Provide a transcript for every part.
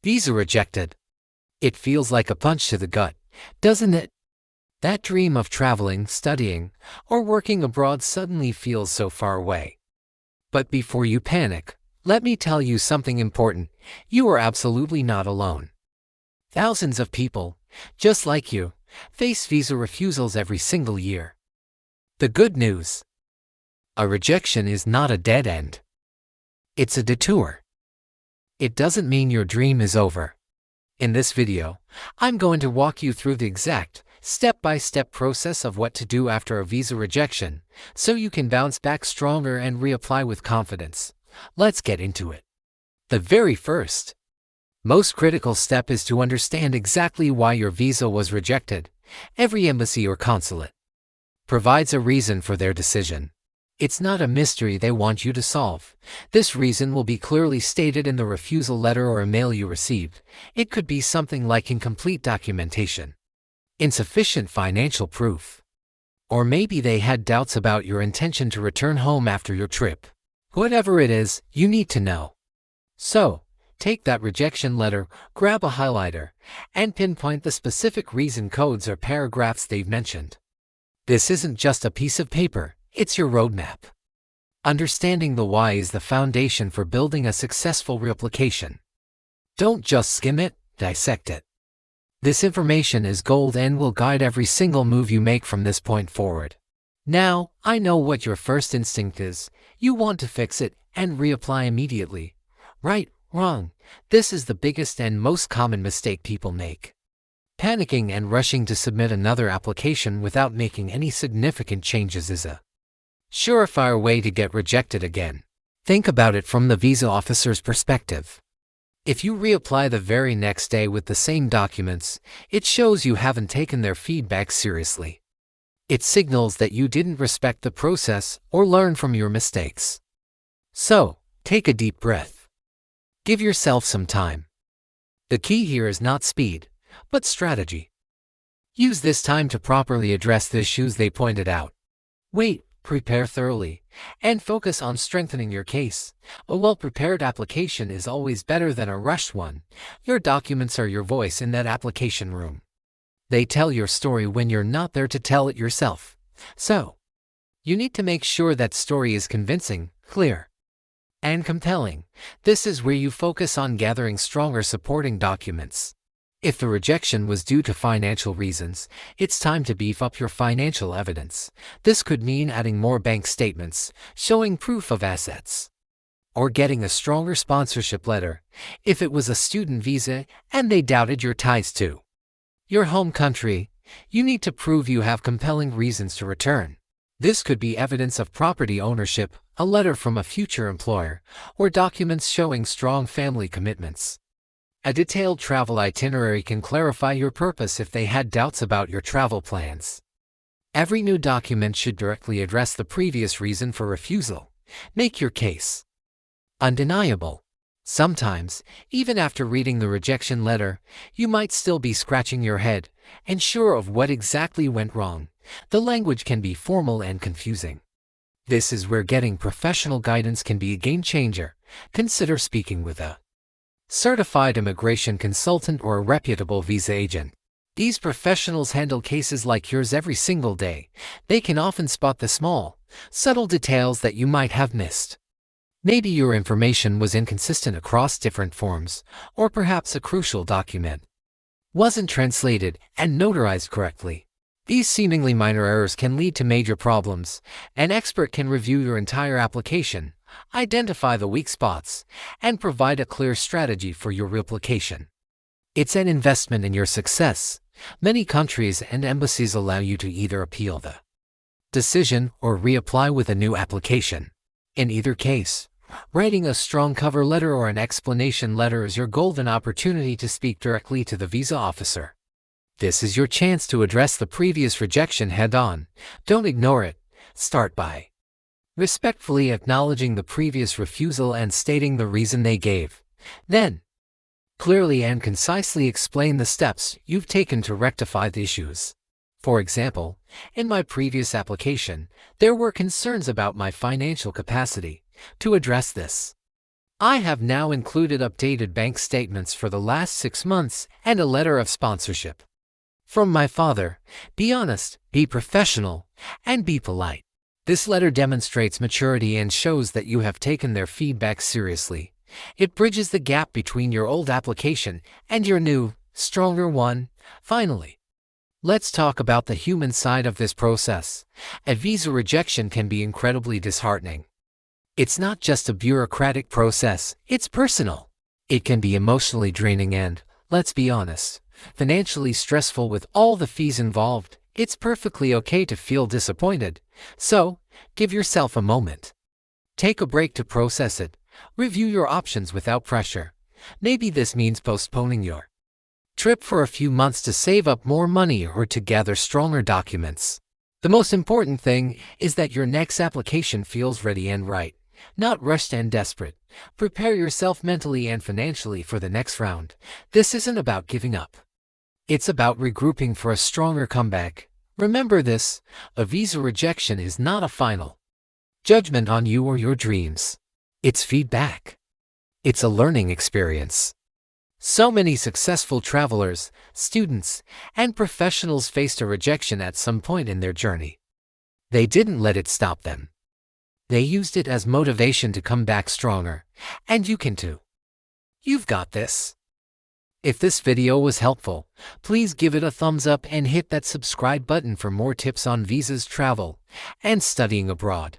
Visa rejected. It feels like a punch to the gut, doesn't it? That dream of traveling, studying, or working abroad suddenly feels so far away. But before you panic, let me tell you something important. You are absolutely not alone. Thousands of people, just like you, face visa refusals every single year. The good news: a rejection is not a dead end. It's a detour. It doesn't mean your dream is over. In this video, I'm going to walk you through the exact, step-by-step process of what to do after a visa rejection, so you can bounce back stronger and reapply with confidence. Let's get into it. The very first, most critical step is to understand exactly why your visa was rejected. Every embassy or consulate provides a reason for their decision. It's not a mystery they want you to solve. This reason will be clearly stated in the refusal letter or email you received. It could be something like incomplete documentation, insufficient financial proof, or maybe they had doubts about your intention to return home after your trip. Whatever it is, you need to know. So, take that rejection letter, grab a highlighter, and pinpoint the specific reason codes or paragraphs they've mentioned. This isn't just a piece of paper. It's your roadmap. Understanding the why is the foundation for building a successful reapplication. Don't just skim it, dissect it. This information is gold and will guide every single move you make from this point forward. Now, I know what your first instinct is. You want to fix it and reapply immediately. Right, wrong. This is the biggest and most common mistake people make. Panicking and rushing to submit another application without making any significant changes is a surefire way to get rejected again. Think about it from the visa officer's perspective. If you reapply the very next day with the same documents, it shows you haven't taken their feedback seriously. It signals that you didn't respect the process or learn from your mistakes. So, take a deep breath. Give yourself some time. The key here is not speed, but strategy. Use this time to properly address the issues they pointed out. Wait. Prepare thoroughly, and focus on strengthening your case. A well-prepared application is always better than a rushed one. Your documents are your voice in that application room. They tell your story when you're not there to tell it yourself. So, you need to make sure that story is convincing, clear, and compelling. This is where you focus on gathering stronger supporting documents. If the rejection was due to financial reasons, it's time to beef up your financial evidence. This could mean adding more bank statements, showing proof of assets, or getting a stronger sponsorship letter if it was a student visa and they doubted your ties to your home country. You need to prove you have compelling reasons to return. This could be evidence of property ownership, a letter from a future employer, or documents showing strong family commitments. A detailed travel itinerary can clarify your purpose if they had doubts about your travel plans. Every new document should directly address the previous reason for refusal. Make your case undeniable. Sometimes, even after reading the rejection letter, you might still be scratching your head, unsure of what exactly went wrong. The language can be formal and confusing. This is where getting professional guidance can be a game changer. Consider speaking with a certified immigration consultant or a reputable visa agent. These professionals handle cases like yours every single day. They can often spot the small, subtle details that you might have missed. Maybe your information was inconsistent across different forms, or perhaps a crucial document wasn't translated and notarized correctly. These seemingly minor errors can lead to major problems. An expert can review your entire application, identify the weak spots, and provide a clear strategy for your reapplication. It's an investment in your success. Many countries and embassies allow you to either appeal the decision or reapply with a new application. In either case, writing a strong cover letter or an explanation letter is your golden opportunity to speak directly to the visa officer. This is your chance to address the previous rejection head-on. Don't ignore it. Start by respectfully acknowledging the previous refusal and stating the reason they gave. Then, clearly and concisely explain the steps you've taken to rectify the issues. For example, in my previous application, there were concerns about my financial capacity. To address this, I have now included updated bank statements for the last 6 months and a letter of sponsorship. From my father, be honest, be professional, and be polite. This letter demonstrates maturity and shows that you have taken their feedback seriously. It bridges the gap between your old application and your new, stronger one. Finally, let's talk about the human side of this process. A visa rejection can be incredibly disheartening. It's not just a bureaucratic process, it's personal. It can be emotionally draining and, let's be honest, financially stressful with all the fees involved. It's perfectly okay to feel disappointed, so give yourself a moment. Take a break to process it. Review your options without pressure. Maybe this means postponing your trip for a few months to save up more money or to gather stronger documents. The most important thing is that your next application feels ready and right, not rushed and desperate. Prepare yourself mentally and financially for the next round. This isn't about giving up. It's about regrouping for a stronger comeback. Remember this, a visa rejection is not a final judgment on you or your dreams. It's feedback. It's a learning experience. So many successful travelers, students, and professionals faced a rejection at some point in their journey. They didn't let it stop them. They used it as motivation to come back stronger, and you can too. You've got this. If this video was helpful, please give it a thumbs up and hit that subscribe button for more tips on visas, travel, and studying abroad.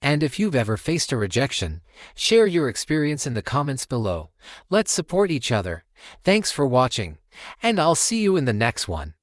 And if you've ever faced a rejection, share your experience in the comments below. Let's support each other. Thanks for watching, and I'll see you in the next one.